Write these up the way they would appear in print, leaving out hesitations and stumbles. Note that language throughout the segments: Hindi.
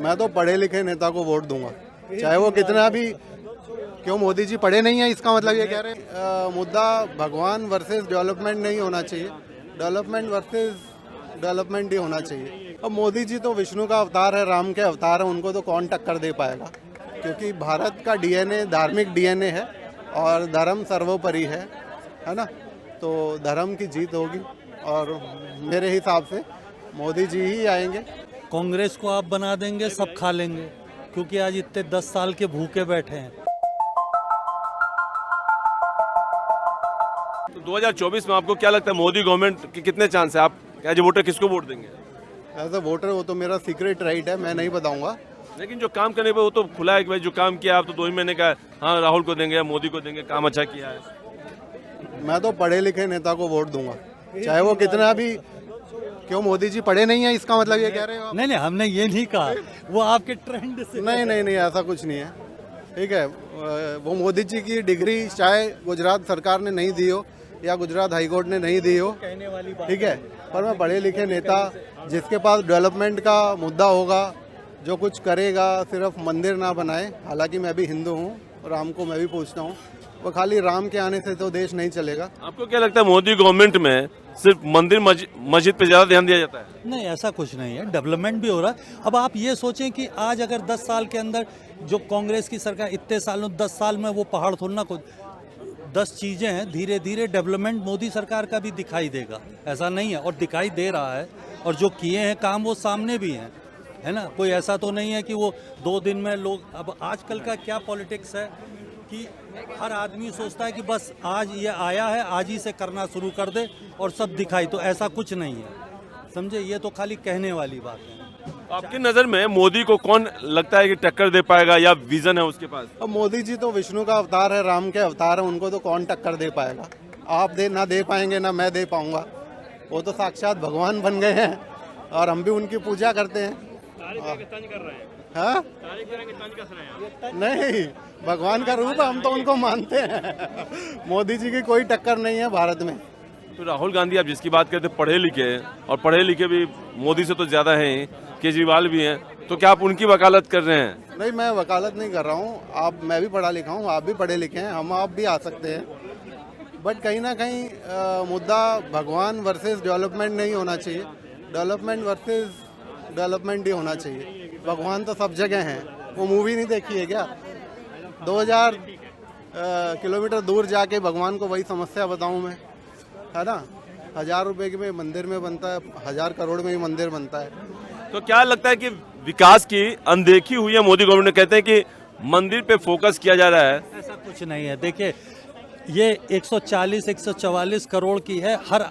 मैं तो पढ़े लिखे नेता को वोट दूंगा, चाहे वो कितना भी। क्यों मोदी जी पढ़े नहीं है, इसका मतलब ये कह रहे हैं? मुद्दा भगवान वर्सेस डेवलपमेंट नहीं होना चाहिए, डेवलपमेंट वर्सेस डेवलपमेंट ही होना चाहिए। अब मोदी जी तो विष्णु का अवतार है, राम के अवतार है, उनको तो कौन टक्कर दे पाएगा? क्योंकि भारत का डीएनए धार्मिक डीएनए है और धर्म सर्वोपरि है ना? तो धर्म की जीत होगी और मेरे हिसाब से मोदी जी ही आएंगे। कांग्रेस को आप बना देंगे, सब खा लेंगे, क्योंकि आज इतने 10 साल के भूखे बैठे हैं। तो 2024 में आपको क्या लगता है मोदी गवर्नमेंट के कितने चांस है? आप एज ए वोटर किसको वोट देंगे? एज ए वोटर वो तो मेरा सीक्रेट राइट है, मैं नहीं बताऊंगा। लेकिन जो काम करने पे वो तो खुला है कि भाई जो काम किया आप तो 2 ही महीने का, हाँ राहुल को देंगे या मोदी को देंगे, काम अच्छा किया है। मैं तो पढ़े लिखे नेता को वोट दूंगा, चाहे वो कितना भी। क्यों मोदी जी पढ़े नहीं है, इसका मतलब ये कह रहे हो आप? नहीं, हमने ये नहीं कहा, वो आपके ट्रेंड से। नहीं, ऐसा कुछ नहीं है। ठीक है, वो मोदी जी की डिग्री चाहे गुजरात सरकार ने नहीं दी हो या गुजरात हाईकोर्ट ने नहीं दी हो, कहने वाली बात, ठीक है, पर मैं पढ़े लिखे नेता जिसके पास डेवलपमेंट का मुद्दा होगा, जो कुछ करेगा, सिर्फ मंदिर ना बनाए। हालांकि मैं भी हिंदू हूँ, राम को मैं भी पूछता हूँ, वो खाली राम के आने से तो देश नहीं चलेगा। आपको क्या लगता है मोदी गवर्नमेंट में सिर्फ मंदिर मस्जिद पे ज्यादा ध्यान दिया जाता है? नहीं, ऐसा कुछ नहीं है, डेवलपमेंट भी हो रहा है। अब आप ये सोचें कि आज अगर 10 साल के अंदर जो कांग्रेस की सरकार इतने सालों 10 साल में वो पहाड़ थोड़ा ना, कुछ 10 चीज़ें हैं, धीरे धीरे डेवलपमेंट मोदी सरकार का भी दिखाई देगा, ऐसा नहीं है, और दिखाई दे रहा है। और जो किए हैं काम वो सामने भी हैं, है ना? कोई ऐसा तो नहीं है कि वो 2 दिन में लोग। अब आजकल का क्या पॉलिटिक्स है कि हर आदमी सोचता है कि बस आज ये आया है, आज ही से करना शुरू कर दे और सब दिखाई, तो ऐसा कुछ नहीं है, समझे? ये तो खाली कहने वाली बात है। आपकी नजर में मोदी को कौन लगता है कि टक्कर दे पाएगा या विजन है उसके पास? अब मोदी जी तो विष्णु का अवतार है, राम के अवतार है, उनको तो कौन टक्कर दे पाएगा? आप ना दे पाएंगे, ना मैं दे पाऊंगा। वो तो साक्षात भगवान बन गए हैं और हम भी उनकी पूजा करते हैं। हाँ? नहीं, भगवान का रूप है, हम तो उनको मानते हैं। मोदी जी की कोई टक्कर नहीं है भारत में। तो राहुल गांधी आप जिसकी बात करते पढ़े लिखे हैं, और पढ़े लिखे भी मोदी से तो ज्यादा हैं, केजरीवाल भी हैं, तो क्या आप उनकी वकालत कर रहे हैं? नहीं, मैं वकालत नहीं कर रहा हूँ। मैं भी पढ़ा लिखा हूँ, आप भी पढ़े लिखे हैं, आप भी आ सकते हैं। बट कहीं ना कहीं मुद्दा भगवान वर्सेस डेवलपमेंट नहीं होना चाहिए, डेवलपमेंट वर्सेस डेवलपमेंट ही होना चाहिए। भगवान तो सब जगह हैं। वो मूवी नहीं देखी है क्या? 2000 किलोमीटर दूर जाके भगवान को वही समस्या बताऊं मैं, है ना? 1000 रुपए के में मंदिर में बनता है, 1000 करोड़ में ही मंदिर बनता है। तो क्या लगता है कि विकास की अनदेखी हुई है मोदी गवर्नमेंट ने? कहते हैं कि मंदिर पे फोकस किया जा रहा है। ऐसा कुछ नहीं है। देखिए, ये 140-144 करोड़ की है। हर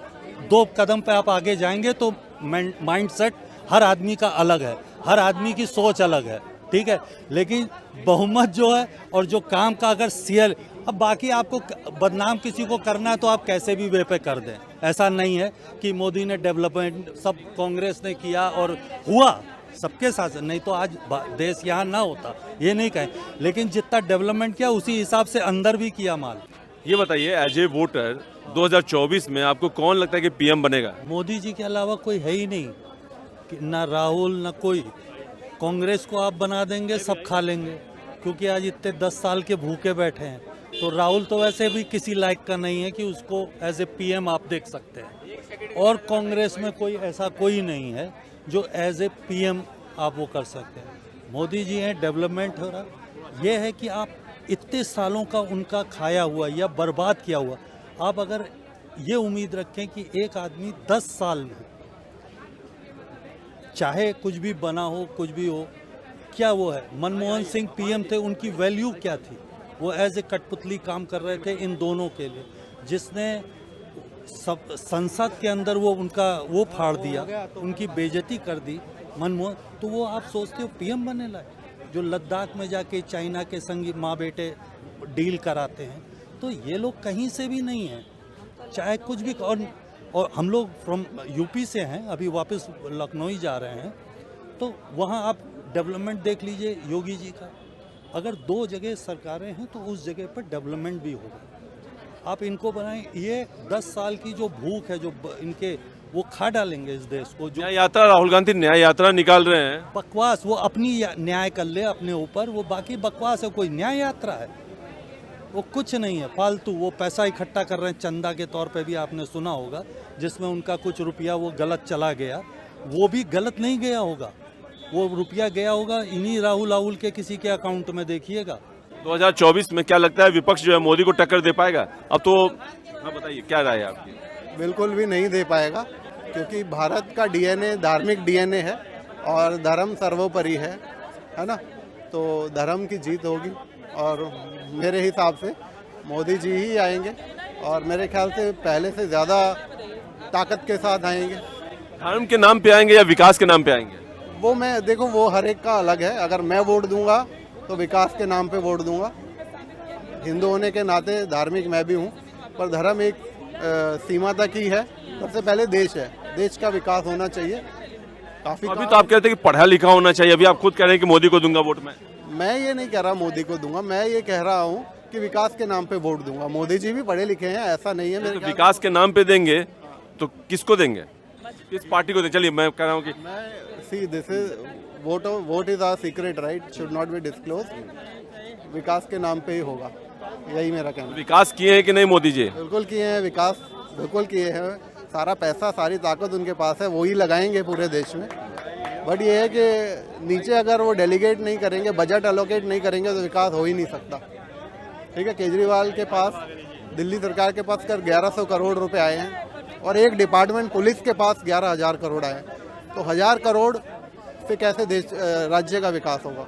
2 कदम पे आप आगे जाएंगे तो माइंडसेट हर आदमी का अलग है, हर आदमी की सोच अलग है, ठीक है? लेकिन बहुमत जो है और जो काम का अगर सीएल, अब बाकी आपको बदनाम किसी को करना है तो आप कैसे भी वे पे कर दें। ऐसा नहीं है कि मोदी ने डेवलपमेंट सब कांग्रेस ने किया और हुआ सबके साथ, नहीं तो आज देश यहाँ ना होता, ये नहीं कहें। लेकिन जितना डेवलपमेंट किया उसी हिसाब से अंदर भी किया माल। ये बताइए एज ए वोटर 2024 में आपको कौन लगता है कि पीएम बनेगा? मोदी जी के अलावा कोई है ही नहीं, ना राहुल ना कोई। कांग्रेस को आप बना देंगे, सब खा लेंगे, क्योंकि आज इतने 10 साल के भूखे बैठे हैं। तो राहुल तो वैसे भी किसी लायक का नहीं है कि उसको एज ए पीएम आप देख सकते हैं, और कांग्रेस में कोई ऐसा कोई नहीं है जो एज ए पीएम आप वो कर सकते हैं। मोदी जी हैं, डेवलपमेंट हो रहा। ये है कि आप इतने सालों का उनका खाया हुआ या बर्बाद किया हुआ, आप अगर ये उम्मीद रखें कि एक आदमी 10 साल में चाहे कुछ भी बना हो, कुछ भी हो, क्या वो है? मनमोहन सिंह पीएम थे, उनकी वैल्यू क्या थी? वो एज ए कठपुतली काम कर रहे थे इन दोनों के लिए, जिसने सब संसद के अंदर वो उनका वो फाड़ दिया, उनकी बेइज्जती कर दी मनमोहन। तो वो आप सोचते हो पीएम बनने लायक? जो लद्दाख में जाके चाइना के संग माँ बेटे डील कराते हैं, तो ये लोग कहीं से भी नहीं हैं, चाहे कुछ भी। और हम लोग फ्रॉम यूपी से हैं, अभी वापस लखनऊ ही जा रहे हैं, तो वहाँ आप डेवलपमेंट देख लीजिए योगी जी का। अगर 2 जगह सरकारें हैं तो उस जगह पर डेवलपमेंट भी होगा। आप इनको बनाएं। ये 10 साल की जो भूख है, जो इनके वो खा डालेंगे इस देश को। जो न्याय यात्रा, राहुल गांधी न्याय यात्रा निकाल रहे हैं। बकवास, वो अपनी न्याय कर ले अपने ऊपर, वो बाकी बकवास है। कोई न्याय यात्रा है वो, कुछ नहीं है, फालतू। वो पैसा इकट्ठा कर रहे हैं चंदा के तौर पे भी, आपने सुना होगा, जिसमें उनका कुछ रुपया वो गलत चला गया। वो भी गलत नहीं गया होगा, वो रुपया गया होगा इन्हीं राहुल के किसी के अकाउंट में, देखिएगा। 2024 में क्या लगता है विपक्ष जो है मोदी को टक्कर दे पाएगा? अब तो हाँ बताइए, क्या राय है आपकी? बिल्कुल भी नहीं दे पाएगा, क्योंकि भारत का डीएनए धार्मिक डीएनए है और धर्म सर्वोपरि है ना। तो धर्म की जीत होगी और मेरे हिसाब से मोदी जी ही आएंगे और मेरे ख्याल से पहले से ज़्यादा ताकत के साथ आएंगे। धर्म के नाम पे आएंगे या विकास के नाम पे आएंगे? वो मैं देखो, वो हर एक का अलग है। अगर मैं वोट दूंगा तो विकास के नाम पे वोट दूंगा। हिंदू होने के नाते धार्मिक मैं भी हूँ, पर धर्म एक सीमा तक ही है। सबसे पहले देश है, देश का विकास होना चाहिए। काफी अभी तो आप कहते हैं कि पढ़ा लिखा होना चाहिए, अभी आप खुद कह रहे हैं कि मोदी को दूंगा वोट में। मैं ये नहीं कह रहा मोदी को दूंगा, मैं ये कह रहा हूँ कि विकास के नाम पे वोट दूंगा। मोदी जी भी पढ़े लिखे हैं, ऐसा नहीं है। मेरे तो विकास के नाम पे देंगे तो किसको देंगे, किस पार्टी को देंगे? चलिए मैं कह रहा हूँ कि मैं see this is vote is our secret right, should not be disclose. विकास के नाम पे ही होगा, यही मेरा कहना है। विकास किए हैं कि नहीं मोदी जी? बिल्कुल किए हैं विकास, बिल्कुल किए हैं। सारा पैसा, सारी ताकत उनके पास है, वो ही लगाएंगे पूरे देश में। बट ये है कि नीचे अगर वो डेलीगेट नहीं करेंगे, बजट एलोकेट नहीं करेंगे, तो विकास हो ही नहीं सकता। ठीक है, केजरीवाल के पास, दिल्ली सरकार के पास कर 1100 करोड़ रुपए आए हैं और एक डिपार्टमेंट पुलिस के पास 11,000 करोड़ आए हैं। तो 1000 करोड़ से कैसे देश राज्य का विकास होगा?